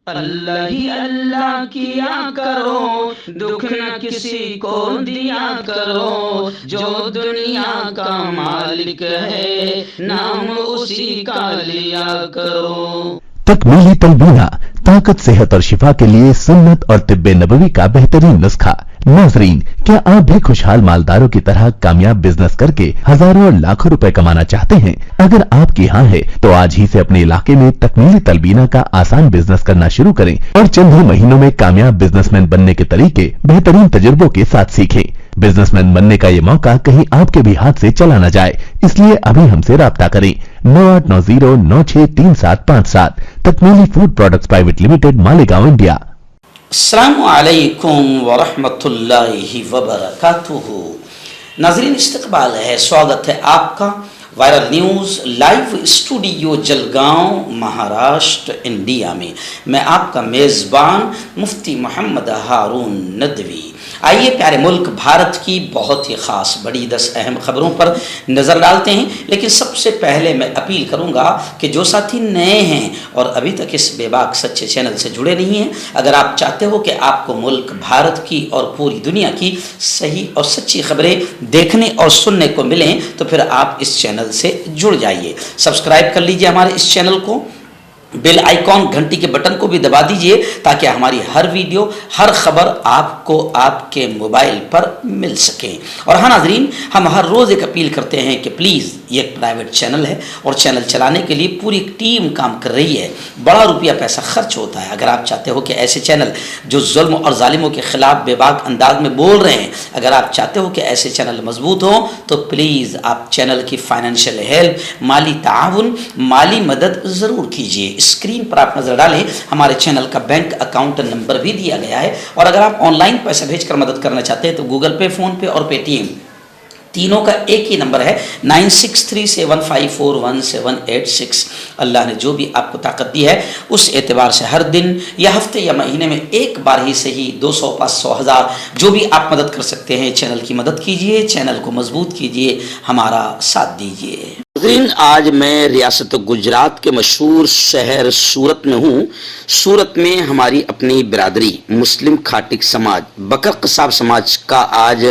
اللہ ہی اللہ کیا کرو، دکھ نہ کسی کو دیا کرو، جو دنیا کا مالک ہے نام اسی کا لیا کرو۔ تکمیلی تلبینہ طاقت، صحت اور شفا کے لیے سنت اور طب نبوی کا بہترین نسخہ۔ ناظرین، کیا آپ بھی خوشحال مالداروں کی طرح کامیاب بزنس کر کے ہزاروں اور لاکھوں روپے کمانا چاہتے ہیں؟ اگر آپ کی ہاں ہے تو آج ہی سے اپنے علاقے میں تکمیلی تلبینہ کا آسان بزنس کرنا شروع کریں اور چند ہی مہینوں میں کامیاب بزنس مین بننے کے طریقے بہترین تجربوں کے ساتھ سیکھیں۔ بزنس مین بننے کا یہ موقع کہیں آپ کے بھی ہاتھ سے چلا نہ جائے، اس لیے ابھی ہم سے رابطہ کریں۔ 9890963757 تکمیلی food products private limited, Malegaon, India. السلام علیکم ورحمۃ اللہ وبرکاتہ۔ ناظرین، استقبال ہے، سواگت ہے آپ کا viral news live studio Jalgaon, Maharashtra, India میں۔ میں آپ کا میزبان مفتی محمد ہارون ندوی۔ آئیے پیارے ملک بھارت کی بہت ہی خاص بڑی 10 اہم خبروں پر نظر ڈالتے ہیں، لیکن سب سے پہلے میں اپیل کروں گا کہ جو ساتھی نئے ہیں اور ابھی تک اس بے باک سچے چینل سے جڑے نہیں ہیں، اگر آپ چاہتے ہو کہ آپ کو ملک بھارت کی اور پوری دنیا کی صحیح اور سچی خبریں دیکھنے اور سننے کو ملیں تو پھر آپ اس چینل سے جڑ جائیے۔ سبسکرائب کر لیجئے ہمارے اس چینل کو، بیل آئیکن گھنٹی کے بٹن کو بھی دبا دیجئے تاکہ ہماری ہر ویڈیو، ہر خبر آپ کو آپ کے موبائل پر مل سکے۔ اور ہاں ناظرین، ہم ہر روز ایک اپیل کرتے ہیں کہ پلیز، یہ ایک پرائیویٹ چینل ہے اور چینل چلانے کے لیے پوری ایک ٹیم کام کر رہی ہے، بڑا روپیہ پیسہ خرچ ہوتا ہے۔ اگر آپ چاہتے ہو کہ ایسے چینل جو ظلم اور ظالموں کے خلاف بے باک انداز میں بول رہے ہیں، اگر آپ چاہتے ہو کہ ایسے چینل مضبوط ہوں تو پلیز آپ چینل کی فائنینشیل ہیلپ، مالی تعاون، مالی مدد ضرور کیجیے۔ اسکرین پر آپ نظر ڈالیں، ہمارے چینل کا بینک اکاؤنٹ نمبر بھی دیا گیا ہے، اور اگر آپ آن لائن پیسہ بھیج کر مدد کرنا چاہتے ہیں تو گوگل پے، فون پے اور پے ٹی ایم تینوں کا ایک ہی نمبر ہے، 9637541786۔ اللہ نے جو بھی آپ کو طاقت دی ہے اس اعتبار سے ہر دن یا ہفتے یا مہینے میں ایک بار ہی صحیح 200، 500، 1000 جو بھی آپ مدد کر سکتے ہیں، چینل کی مدد کیجئے، چینل کو مضبوط کیجئے، ہمارا ساتھ دیجئے۔ آج میں ریاست گجرات کے مشہور شہر سورت میں ہوں۔ سورت میں ہماری اپنی برادری مسلم کھاٹک سماج، بکر قصاب سماج کا آج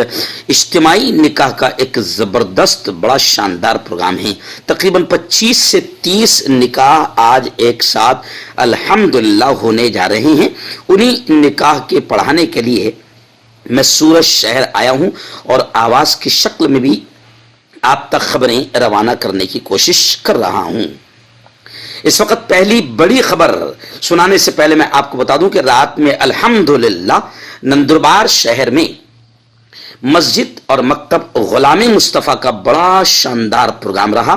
اجتماعی نکاح کا ایک زبردست بڑا شاندار پروگرام ہے۔ تقریباً 25 سے 30 نکاح آج ایک ساتھ الحمدللہ ہونے جا رہے ہیں۔ انہی نکاح کے پڑھانے کے لیے میں سورت شہر آیا ہوں اور آواز کی شکل میں بھی آپ تک خبریں روانہ کرنے کی کوشش کر رہا ہوں۔ اس وقت پہلی بڑی خبر سنانے سے پہلے میں آپ کو بتا دوں کہ رات میں الحمدللہ نندربار شہر میں مسجد اور مکتب غلام مصطفیٰ کا بڑا شاندار پروگرام رہا۔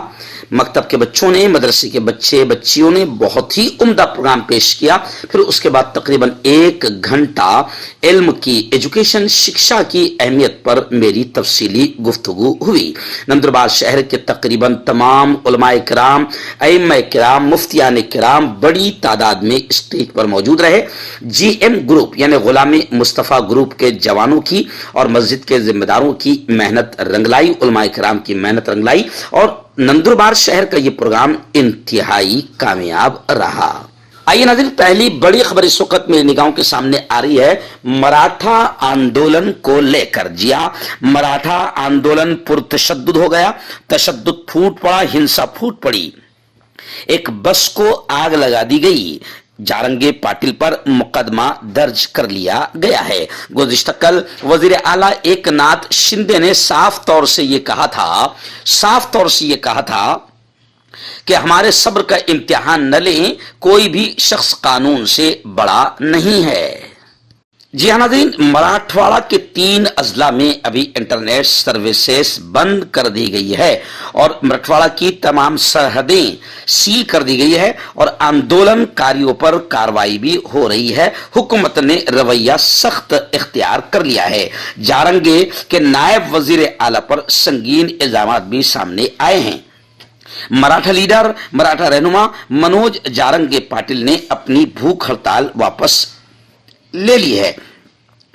مکتب کے بچوں نے، مدرسے کے بچے بچیوں نے بہت ہی عمدہ پروگرام پیش کیا۔ پھر اس کے بعد تقریباً 1 گھنٹہ علم کی، ایجوکیشن، شکشا کی اہمیت پر میری تفصیلی گفتگو ہوئی۔ نندربار شہر کے تقریباً تمام علماء کرام، ائمہ کرام، مفتیان کرام بڑی تعداد میں اسٹیج پر موجود رہے۔ جی ایم گروپ یعنی غلام مصطفیٰ گروپ کے جوانوں کی اور مسجد کے ذمہ داروں کی محنت رنگلائی، علماء کرام کی محنت رنگلائی، اور نندربار شہر کا یہ پروگرام انتہائی کامیاب رہا۔ آئیے ناظرین، پہلی بڑی خبر اس وقت میری نگاہوں کے سامنے آ رہی ہے مراٹھا آندولن کو لے کر۔ جی ہاں، مراٹھا آندولن پرتشدد ہو گیا، تشدد پھوٹ پڑا، ہنسا پھوٹ پڑی۔ ایک بس کو آگ لگا دی گئی، جارنگے پاٹل پر مقدمہ درج کر لیا گیا ہے۔ گزشتہ کل وزیر اعلیٰ ایک ناتھ شندے نے صاف طور سے یہ کہا تھا کہ ہمارے صبر کا امتحان نہ لیں، کوئی بھی شخص قانون سے بڑا نہیں ہے۔ جی ہاں ناظرین، مراٹھواڑہ کے 3 اضلاع میں ابھی انٹرنیٹ سروسز بند کر دی گئی ہے اور مراٹھواڑہ کی تمام سرحدیں سیل کر دی گئی ہے اور آندولن کاریوں پر کارروائی بھی ہو رہی ہے۔ حکومت نے رویہ سخت اختیار کر لیا ہے۔ جارنگے کے نائب وزیر اعلیٰ پر سنگین الزامات بھی سامنے آئے ہیں۔ مراٹھا لیڈر، مراٹھا رہنما منوج جارنگے پاٹل نے اپنی بھوک ہڑتال واپس لے لی ہے۔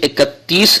31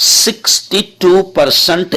62%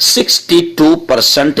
62%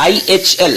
IHL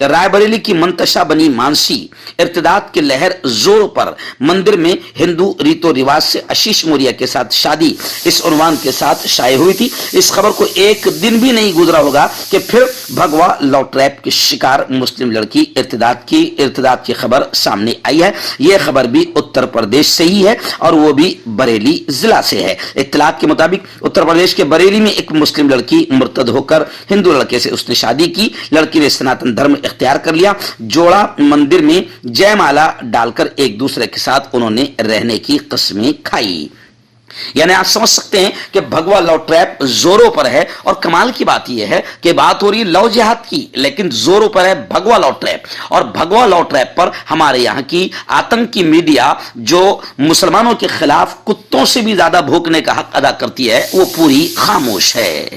رائے بریلی کی منتشا بنی مانسی ارتداد کی لہر زور پر مندر میں ہندو ریت و رواج سے آشیش موریا کے ساتھ شادی اس عنوان کے ساتھ شائع ہوئی تھی. اس خبر کو ایک دن بھی نہیں گزرا ہوگا کہ پھر بھگوا لو ٹریپ کی شکار مسلم لڑکی ارتداد کی خبر سامنے آئی ہے. یہ خبر بھی اتر پردیش سے ہی ہے اور وہ بھی بریلی ضلع سے ہے. اطلاعات کے مطابق اتر پردیش کے بریلی میں ایک مسلم لڑکی مرتد ہو کر ہندو لڑکے سے اس نے شادی کی. لڑکی نے سناتن دھرم اختیار کر لیا. جوڑا مندر میں جے مالا ڈال کر ایک دوسرے کے ساتھ انہوں نے رہنے کی قسمیں کھائی. یعنی آپ سمجھ سکتے ہیں کہ بھگوا لو ٹریپ زوروں پر ہے. اور کمال کی بات یہ ہے کہ بات ہو رہی لو جہاد کی لیکن زوروں پر ہے بھگوا لو ٹریپ. اور بھگوا لو ٹریپ پر ہمارے یہاں کی آتنکی میڈیا جو مسلمانوں کے خلاف کتوں سے بھی زیادہ بھونکنے کا حق ادا کرتی ہے وہ پوری خاموش ہے.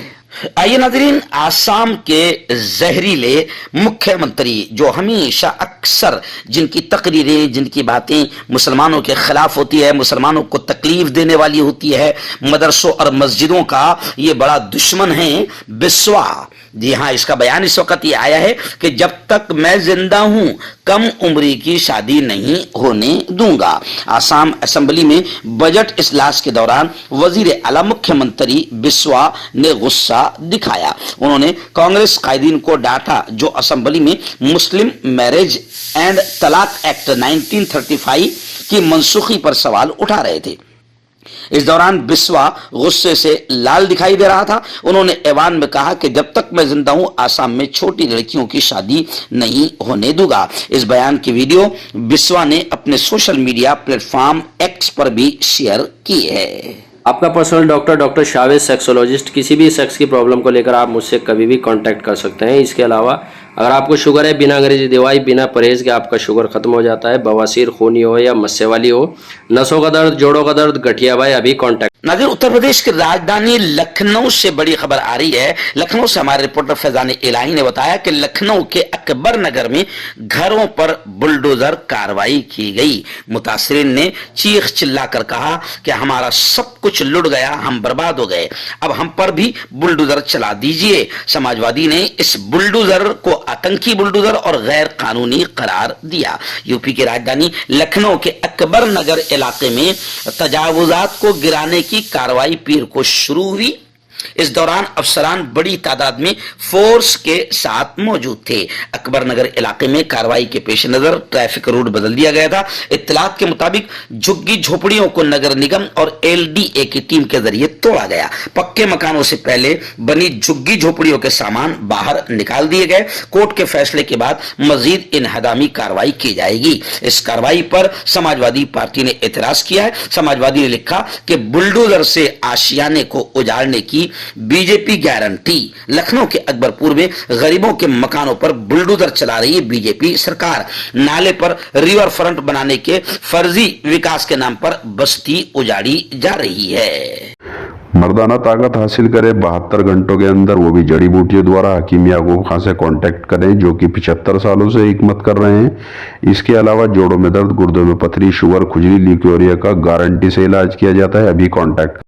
آئیے ناظرین، آسام کے زہریلے مکھیہ منتری جو ہمیشہ اکثر جن کی تقریریں جن کی باتیں مسلمانوں کے خلاف ہوتی ہے، مسلمانوں کو تکلیف دینے والی ہوتی ہے، مدرسوں اور مسجدوں کا یہ بڑا دشمن ہے، بسوا. جی ہاں، اس کا بیان اس وقت یہ آیا ہے کہ جب تک میں زندہ ہوں کم عمری کی شادی نہیں ہونے دوں گا. آسام اسمبلی میں بجٹ اجلاس کے دوران وزیر اعلیٰ مکھیہ منتری بسوا نے غصہ دکھایا. انہوں نے کانگریس قائدین کو ڈانٹا جو اسمبلی میں مسلم میرج اینڈ طلاق ایکٹ 1935 کی منسوخی پر سوال اٹھا رہے تھے. اس دوران بسوا غصے سے لال دکھائی دے رہا تھا. انہوں نے ایوان میں کہا کہ جب تک میں زندہ ہوں آسام میں چھوٹی لڑکیوں کی شادی نہیں ہونے دوں گا. اس بیان کی ویڈیو بسوا نے اپنے social media platform X پر بھی شیئر کی ہے. آپ کا پرسنل ڈاکٹر شاویز سیکسولوجسٹ، کسی بھی سیکس کی پرابلم کو لے کر آپ مجھ سے کبھی بھی کانٹیکٹ کر سکتے ہیں. اس کے علاوہ اگر آپ کو شوگر ہے، بنا انگریزی دوائی بنا پرہیز کے آپ کا شوگر ختم ہو جاتا ہے، بواسیر خونی ہو یا مسے والی ہو، نسوں کا درد، جوڑوں کا درد، گٹھیا بھائی، ابھی کانٹیکٹ. ناظرین، اتر پردیش کی راجدھانی لکھنؤ سے بڑی خبر آ رہی ہے. لکھنؤ سے ہمارے رپورٹر فیضان الہی نے بتایا کہ لکھنؤ کے اکبر نگر میں گھروں پر بلڈوزر کارروائی کی گئی. متاثرین نے چیخ چلا کر کہا کہ ہمارا سب کچھ لٹ گیا، ہم برباد ہو گئے، اب ہم پر بھی بلڈوزر چلا دیجئے. سماجوادی نے اس بلڈوزر کو آتنکی بلڈوزر اور غیر قانونی قرار دیا. یو پی کی راجدھانی لکھنؤ کے اکبر نگر علاقے میں تجاوزات کو گرانے کی کارروائی پیر کو شروع ہوئی. اس دوران افسران بڑی تعداد میں فورس کے ساتھ موجود تھے. اکبر نگر علاقے میں کارروائی کے پیش نظر ٹریفک روٹ بدل دیا گیا تھا. اطلاعات کے مطابق جھگی جھوپڑیوں کو نگر نگم اور LDA کی ٹیم کے ذریعے توڑا گیا. پکے مکانوں سے پہلے بنی جھگی جھوپڑیوں کے سامان باہر نکال دیے گئے. کورٹ کے فیصلے کے بعد مزید انہدامی کارروائی کی جائے گی. اس کارروائی پر سماجوادی پارٹی نے اعتراض کیا ہے. سماجوادی نے لکھا کہ بلڈوزر سے آشیانے کو اجاڑنے کی بی جے پی گارنٹی. لکھنؤ کے اکبر پور میں غریبوں کے مکانوں پر بلڈوزر چلا رہی ہے بی جے پی سرکار. نالے پر ریور فرنٹ بنانے کے فرضی وکاس کے نام پر بستی اجاڑی جا رہی ہے. مردانہ طاقت حاصل کرے 72 گھنٹوں کے اندر، وہ بھی جڑی بوٹیوں دوارا. حکیم یعقوب خان سے کانٹیکٹ کریں جو کہ 75 سالوں سے حکمت کر رہے ہیں. اس کے علاوہ جوڑوں میں درد، گردوں میں پتھری، شوگر، کھجلی، لیکوریا کا گارنٹی سے علاج کیا جاتا ہے. ابھی کانٹیکٹ.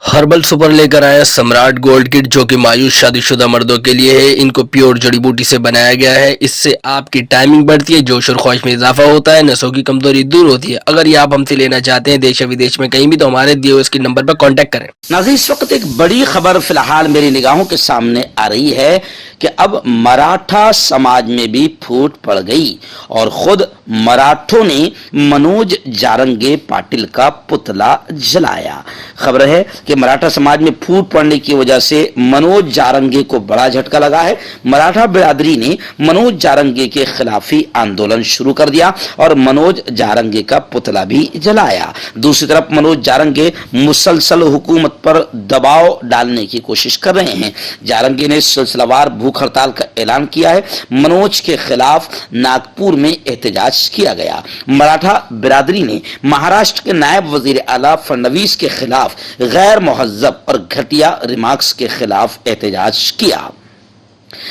ہربل سپر لے کر آیا سمراٹ گولڈ کٹ جو کہ مایوس شادی شدہ مردوں کے لیے ہے. ان کو پیور جڑی بوٹی سے بنایا گیا ہے. اس سے آپ کی ٹائمنگ بڑھتی ہے، جوش اور خواہش میں اضافہ ہوتا ہے، نسوں کی کمزوری دور ہوتی ہے. اگر یہ آپ ہم سے لینا چاہتے ہیں دیش یا ودیش میں کہیں بھی تو ہمارے دیے ہوئے اس کے نمبر پر کانٹیکٹ کریں. ناظرین، اس وقت ایک بڑی خبر فی الحال میری نگاہوں کے سامنے آ رہی ہے کہ اب مراٹھا سماج میں بھی پھوٹ پڑ گئی اور خود مراٹھوں نے منوج جارنگے پاٹل کا پتلا جلایا. خبر ہے کہ مراٹھا سماج میں پھوٹ پڑنے کی وجہ سے منوج جارنگے کو بڑا جھٹکا لگا ہے. مراٹھا برادری نے منوج جارنگے کے خلافی آندولن شروع کر دیا اور منوج جارنگے کا پتلا بھی جلایا. دوسری طرف منوج جارنگے مسلسل حکومت پر دباؤ ڈالنے کی کوشش کر رہے ہیں. جارنگے نے سلسلہ وار بھوک ہڑتال کا اعلان کیا ہے. منوج کے خلاف ناگپور میں احتجاج کیا گیا. مراٹھا برادری نے مہاراشٹر کے نائب وزیر اعلیٰ فڈنویس کے خلاف غیر مہذب اور گھٹیا ریمارکس کے خلاف احتجاج کیا.